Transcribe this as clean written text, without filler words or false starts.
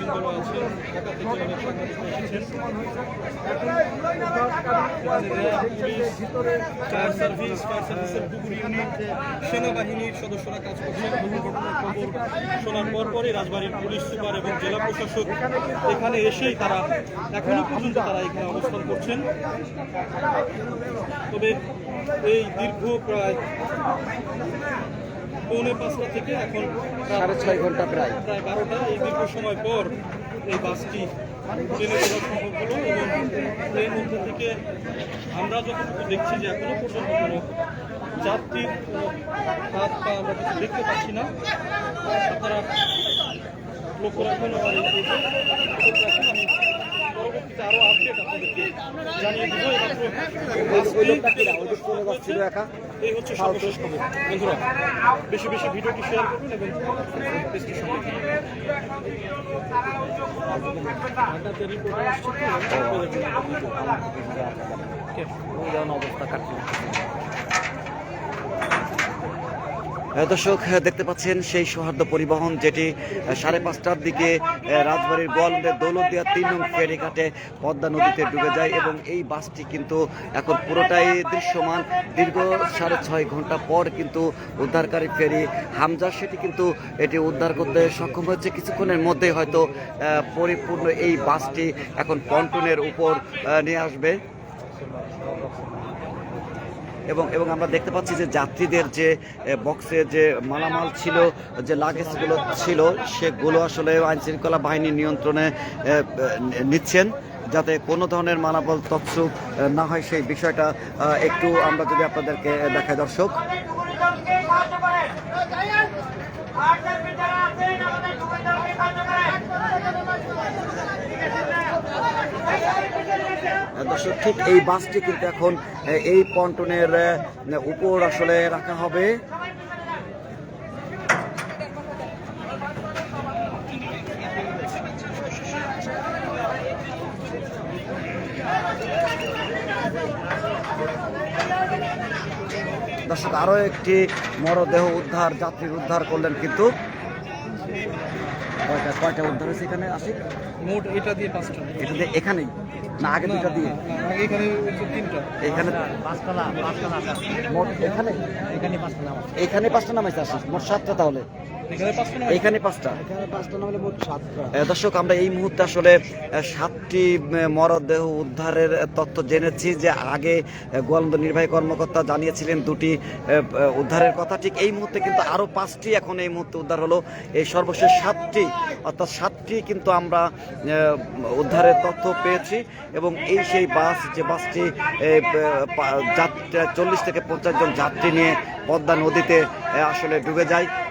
নেতৃবৃন্দরা আছেন, ঢাকা থেকে অনেক সাংবাদিকরা এসেছেন। ফায়ার সার্ভিসের ডুবুরি ইউনিট, সেনাবাহিনীর সদস্যরা কাজ করছেন। দুর্ঘটনার খবর শোনার পরপরই রাজবাড়ীর পুলিশ সুপার এবং জেলা প্রশাসক এখানে এসেই তারা এখনো পর্যন্ত তারা এখানে অবস্থান করছেন। তবে এই দীর্ঘ প্রায় পৌনে 5টা থেকে এখন 6.5 ঘন্টা প্রায় 12টা, এই দীর্ঘ সময় পর এই বাসটি ট্রেনে চলা সম্ভব হলো এবং এর মধ্যে থেকে আমরা যতটুকু দেখছি যে এখনো পর্যন্ত কোনো যাত্রীর হাত পা আমরা কিছু দেখতে পাচ্ছি না। আপনারা লক্ষ্য রাখবেন। আমার আমি পরবর্তীতে আরও আপডেট আপনাদেরকে জানিয়ে দেবো। এই হচ্ছে সর্বশেষ খবর। বন্ধুরা, বেশি বেশি ভিডিওটি শেয়ার করুন এবং পেজটির সঙ্গে দর্শক দেখতে পাচ্ছেন সেই সৌহার্দ্য পরিবহন যেটি 5:30টার দিকে রাজবাড়ীর গোয়ালন্দের দৌলতদিয়া 3 নং ফেরিঘাটে পদ্মা নদীতে ডুবে যায় এবং এই বাসটি কিন্তু এখন পুরোটাই দৃশ্যমান। দীর্ঘ 6.5 ঘন্টা পর কিন্তু উদ্ধারকারী ফেরি হামজা সেটি কিন্তু এটি উদ্ধার করতে সক্ষম হয়েছে। কিছুক্ষণের মধ্যেই হয়তো পরিপূর্ণ এই বাসটি এখন পন্টনের উপর নিয়ে আসবে এবং আমরা দেখতে পাচ্ছি যে যাত্রীদের যে বক্সে যে মালামাল ছিল, যে লাগেজগুলো ছিল, সেগুলো আসলে আইনশৃঙ্খলা বাহিনীর নিয়ন্ত্রণে নিচ্ছেন যাতে কোনো ধরনের মালামাল তছরূপ না হয়। সেই বিষয়টা একটু আমরা যদি আপনাদেরকে দেখাই দর্শক। দর্শক, ঠিক এই বাসটি কিন্তু এখন এই পন্টনের উপর আসলে রাখা হবে। দর্শক, আরো একটি মরদেহ উদ্ধার, যাত্রীর উদ্ধার করলেন কিন্তু। কয়টা উদ্ধার হয়েছে এখানে? আসি মোট এটা দিয়ে 5টা। এটা দিয়ে এখানেই না আগে দুটা দিয়ে? এখানে 3টা। এখানে মোট এখানে 5টা নামাইছে। আসি মোট 7টা। তাহলে এখানে 5টা নামলে মোট 7টা। দর্শক, আমরা এই মুহূর্তে আসলে 7টি মরদেহ উদ্ধারের তথ্য জেনেছি। যে আগে গোয়ালন্দ নির্বাহী কর্মকর্তা জানিয়েছিলেন 2টি উদ্ধারের কথা। ঠিক এই মুহূর্তে কিন্তু আরও 5টি এখন এই মুহূর্তে উদ্ধার হলো। এই সর্বশেষ 7টি, অর্থাৎ 7টি কিন্তু আমরা উদ্ধারের তথ্য পেয়েছি। এবং এই সেই বাস, যে বাসটি 40 থেকে 50 জন যাত্রী নিয়ে পদ্মা নদীতে আসলে ডুবে যায়।